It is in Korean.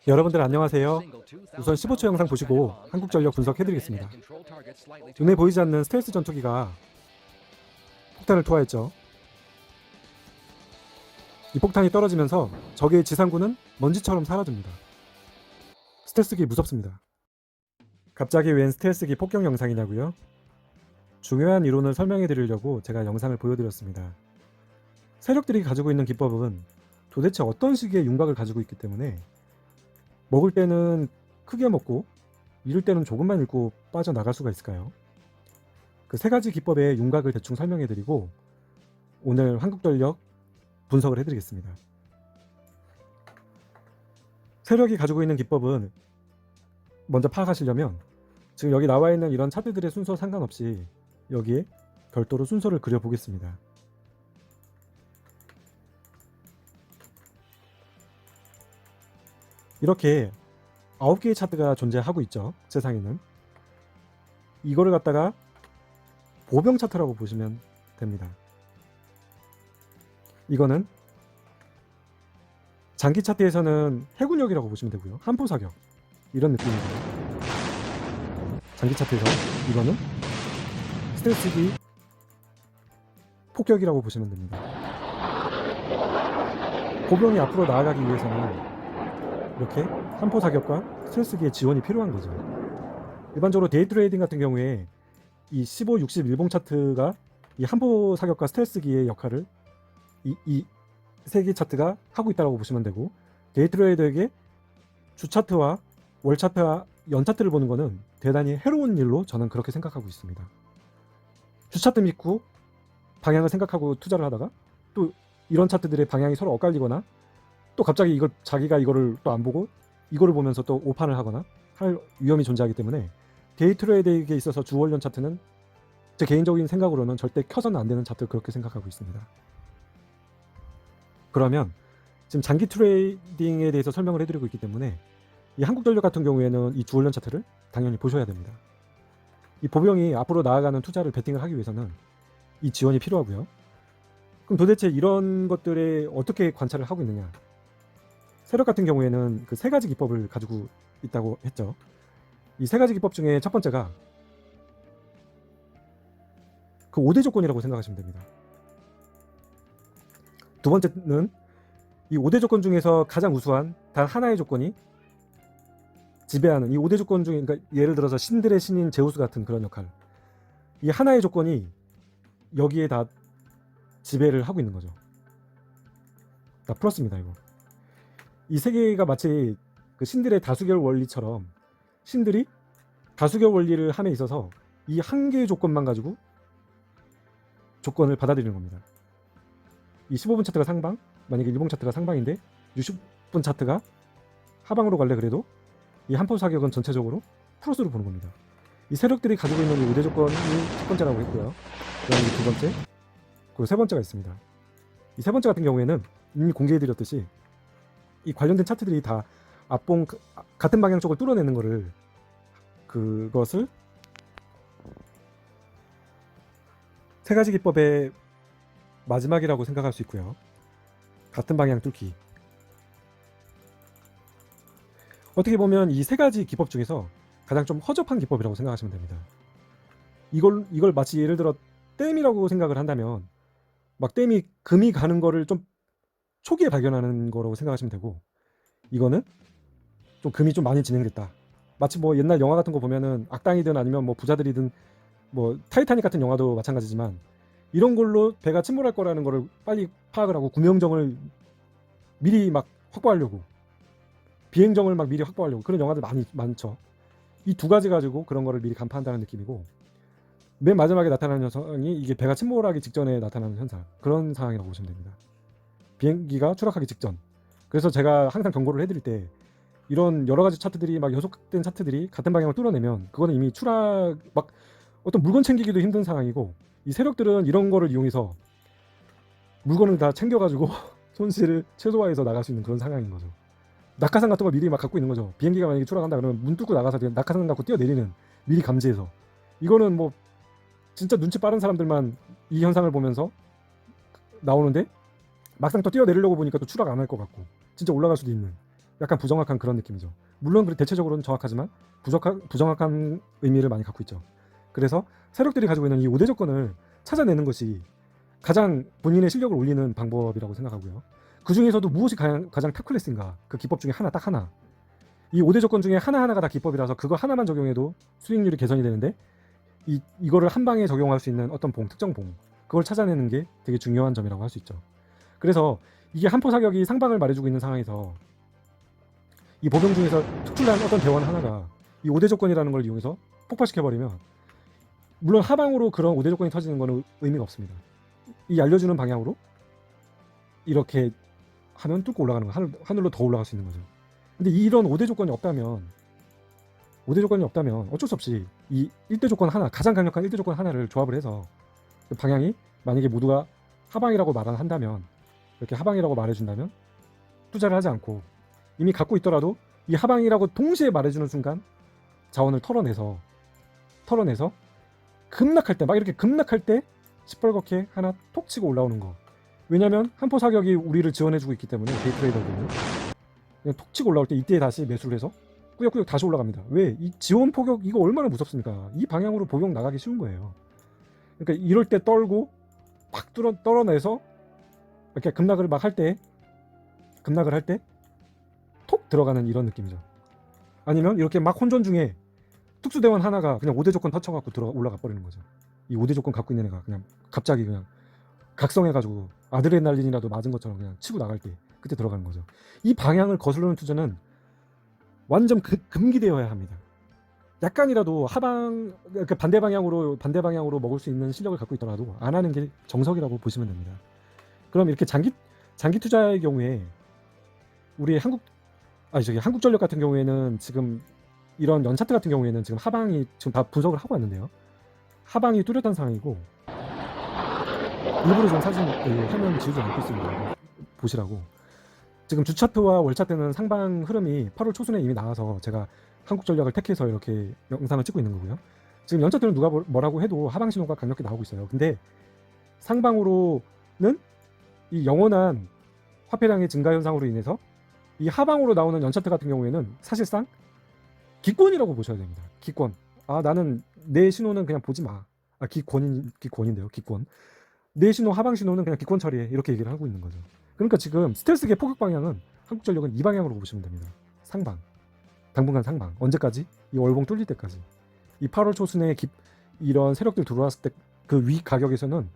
여러분들 안녕하세요. 우선 15초 영상 보시고 한국전력 분석해드리겠습니다. 눈에 보이지 않는 스텔스 전투기가 폭탄을 투하했죠. 이 폭탄이 떨어지면서 적의 지상군은 먼지처럼 사라집니다. 스텔스기 무섭습니다. 갑자기 웬 스텔스기 폭격 영상이냐고요? 중요한 이론을 설명해 드리려고 제가 영상을 보여드렸습니다. 세력들이 가지고 있는 기법은 도대체 어떤 식의 윤곽을 가지고 있기 때문에 먹을 때는 크게 먹고 잃을 때는 조금만 잃고 빠져나갈 수가 있을까요? 그 세 가지 기법의 윤곽을 대충 설명해 드리고 오늘 한국전력 분석을 해드리겠습니다. 세력이 가지고 있는 기법은 먼저 파악하시려면 지금 여기 나와 있는 이런 차트들의 순서 상관없이 여기에 별도로 순서를 그려보겠습니다. 이렇게 9개의 차트가 존재하고 있죠. 세상에는. 이거를 갖다가 보병 차트라고 보시면 됩니다. 이거는 장기 차트에서는 해군력이라고 보시면 되고요. 한포 사격 이런 느낌입니다. 장기 차트에서 이거는 스텔스기 폭격이라고 보시면 됩니다. 보병이 앞으로 나아가기 위해서는 이렇게 한포 사격과 스텔스기의 지원이 필요한 거죠. 일반적으로 데이 트레이딩 같은 경우에 이 15, 60 일봉 차트가 이 한포 사격과 스텔스기의 역할을 이 세 개 차트가 하고 있다고 보시면 되고, 데이 트레이더에게 주 차트와 월 차트와 연 차트를 보는 거는 대단히 해로운 일로 저는 그렇게 생각하고 있습니다. 주 차트 믿고 방향을 생각하고 투자를 하다가 또 이런 차트들의 방향이 서로 엇갈리거나 또 갑자기 자기가 이거를 또 안 보고 이거를 보면서 또 오판을 하거나 할 위험이 존재하기 때문에 데이 트레이드에 있어서 주월련 차트는 제 개인적인 생각으로는 절대 켜서는 안 되는 차트, 그렇게 생각하고 있습니다. 그러면 지금 장기 트레이딩에 대해서 설명을 해드리고 있기 때문에 이 한국전력 같은 경우에는 이 주월련 차트를 당연히 보셔야 됩니다. 이 보병이 앞으로 나아가는 투자를 베팅을 하기 위해서는 이 지원이 필요하고요. 그럼 도대체 이런 것들에 어떻게 관찰을 하고 있느냐? 세력 같은 경우에는 그 세 가지 기법을 가지고 있다고 했죠. 이 세 가지 기법 중에 첫 번째가 그 5대 조건이라고 생각하시면 됩니다. 두 번째는 이 5대 조건 중에서 가장 우수한 단 하나의 조건이 지배하는, 이 5대 조건 중에, 그러니까 예를 들어서 신들의 신인 제우스 같은 그런 역할, 이 하나의 조건이 여기에 다 지배를 하고 있는 거죠. 다 플러스입니다. 이거 이 세 개가 마치 그 신들의 다수결 원리처럼 신들이 다수결 원리를 함에 있어서 이 한 개의 조건만 가지고 조건을 받아들이는 겁니다. 이 15분 차트가 상방, 만약에 일봉 차트가 상방인데 60분 차트가 하방으로 갈래 그래도 이 한포 사격은 전체적으로 플러스로 보는 겁니다. 이 세력들이 가지고 있는 이 5대 조건이 첫 번째라고 했고요. 그다음에 두 번째, 그리고 세 번째가 있습니다. 이 세 번째 같은 경우에는 이미 공개해드렸듯이 이 관련된 차트들이 다 앞봉 같은 방향 쪽을 뚫어내는 거를, 그것을 세 가지 기법의 마지막이라고 생각할 수 있고요. 같은 방향 뚫기. 어떻게 보면 이 세 가지 기법 중에서 가장 좀 허접한 기법이라고 생각하시면 됩니다. 이걸 마치 예를 들어 댐이라고 생각을 한다면 막 댐이 금이 가는 거를 좀 초기에 발견하는 거라고 생각하시면 되고, 이거는 좀 금이 좀 많이 진행됐다. 마치 뭐 옛날 영화 같은 거 보면은 악당이든 아니면 뭐 부자들이든 뭐 타이타닉 같은 영화도 마찬가지지만 이런 걸로 배가 침몰할 거라는 거를 빨리 파악을 하고 구명정을 미리 막 확보하려고, 비행정을 막 미리 확보하려고, 그런 영화들 많죠. 이 두 가지 가지고 그런 거를 미리 간파한다는 느낌이고, 맨 마지막에 나타나는 현상이 이게 배가 침몰하기 직전에 나타나는 현상, 그런 상황이라고 보시면 됩니다. 비행기가 추락하기 직전. 그래서 제가 항상 경고를 해드릴 때 이런 여러 가지 차트들이 막 연속된 차트들이 같은 방향을 뚫어내면 그거는 이미 추락, 막 어떤 물건 챙기기도 힘든 상황이고, 이 세력들은 이런 거를 이용해서 물건을 다 챙겨가지고 손실을 최소화해서 나갈 수 있는 그런 상황인 거죠. 낙하산 같은 거 미리 막 갖고 있는 거죠. 비행기가 만약에 추락한다 그러면 문 뚫고 나가서 낙하산 갖고 뛰어내리는, 미리 감지해서. 이거는 뭐 진짜 눈치 빠른 사람들만 이 현상을 보면서 나오는데 막상 또 뛰어내리려고 보니까 또 추락 안 할 것 같고 진짜 올라갈 수도 있는 약간 부정확한 그런 느낌이죠. 물론 대체적으로는 정확하지만 부정확한 의미를 많이 갖고 있죠. 그래서 세력들이 가지고 있는 이 5대 조건을 찾아내는 것이 가장 본인의 실력을 올리는 방법이라고 생각하고요. 그 중에서도 무엇이 가장 탑클래스인가, 그 기법 중에 하나, 딱 하나. 이 5대 조건 중에 하나하나가 다 기법이라서 그거 하나만 적용해도 수익률이 개선이 되는데, 이거를 한 방에 적용할 수 있는 어떤 특정 그걸 찾아내는 게 되게 중요한 점이라고 할 수 있죠. 그래서 이게 한포 사격이 상방을 말해주고 있는 상황에서 이 보병 중에서 특출난 어떤 대원 하나가 이 5대 조건이라는 걸 이용해서 폭파시켜버리면, 물론 하방으로 그런 5대 조건이 터지는 거는 의미가 없습니다. 이 알려주는 방향으로 이렇게 하면 뚫고 올라가는 거, 하늘로 더 올라갈 수 있는 거죠. 근데 이런 5대 조건이 없다면 어쩔 수 없이 이 1대 조건 하나, 가장 강력한 1대 조건 하나를 조합을 해서 그 방향이, 만약에 모두가 하방이라고 한다면, 이렇게 하방이라고 말해준다면 투자를 하지 않고 이미 갖고 있더라도 이 하방이라고 동시에 말해주는 순간 자원을 털어내서 급락할 때, 막 이렇게 급락할 때 시뻘겋게 하나 톡 치고 올라오는 거. 왜냐면 한포 사격이 우리를 지원해주고 있기 때문에, 데이트레이더들은 그냥 톡 치고 올라올 때 이때 다시 매수를 해서 꾸역꾸역 다시 올라갑니다. 왜? 이 지원 포격 이거 얼마나 무섭습니까? 이 방향으로 보병 나가기 쉬운 거예요. 그러니까 이럴 때 떨고 확 떨어내서 이렇게 급락을 할 때 톡 들어가는 이런 느낌이죠. 아니면 이렇게 막 혼전 중에 특수대원 하나가 그냥 5대 조건 터쳐갖고 올라가 버리는 거죠. 이 5대 조건 갖고 있는 애가 그냥 갑자기 그냥 각성해가지고 아드레날린이라도 맞은 것처럼 그냥 치고 나갈 때 그때 들어가는 거죠. 이 방향을 거스르는 투자는 완전 금기되어야 합니다. 약간이라도 그러니까 반대 방향으로 먹을 수 있는 실력을 갖고 있더라도 안 하는 게 정석이라고 보시면 됩니다. 그럼 이렇게 장기 투자의 경우에 우리 한국전력 같은 경우에는 지금 이런 연차트 같은 경우에는 지금 하방이 지금 다 분석을 하고 왔는데요. 하방이 뚜렷한 상황이고, 일부러 좀 화면 지우지 않고 있습니다. 보시라고. 지금 주차트와 월차트는 상방 흐름이 8월 초순에 이미 나와서 제가 한국전력을 택해서 이렇게 영상을 찍고 있는 거고요. 지금 연차트는 누가 뭐라고 해도 하방 신호가 강력히 나오고 있어요. 근데 상방으로는 이 영원한 화폐량의 증가 현상으로 인해서 이 하방으로 나오는 연차트 같은 경우에는 사실상 기권이라고 보셔야 됩니다. 기권. 나는 내 신호는 그냥 보지 마. 기권인데요. 기권. 내 신호, 하방 신호는 그냥 기권 처리해. 이렇게 얘기를 하고 있는 거죠. 그러니까 지금 스텔스계 포격 방향은 한국전력은 이 방향으로 보시면 됩니다. 상방. 당분간 상방. 언제까지? 이 월봉 뚫릴 때까지. 이 8월 초순에 이런 세력들 들어왔을 때 그 위 가격에서는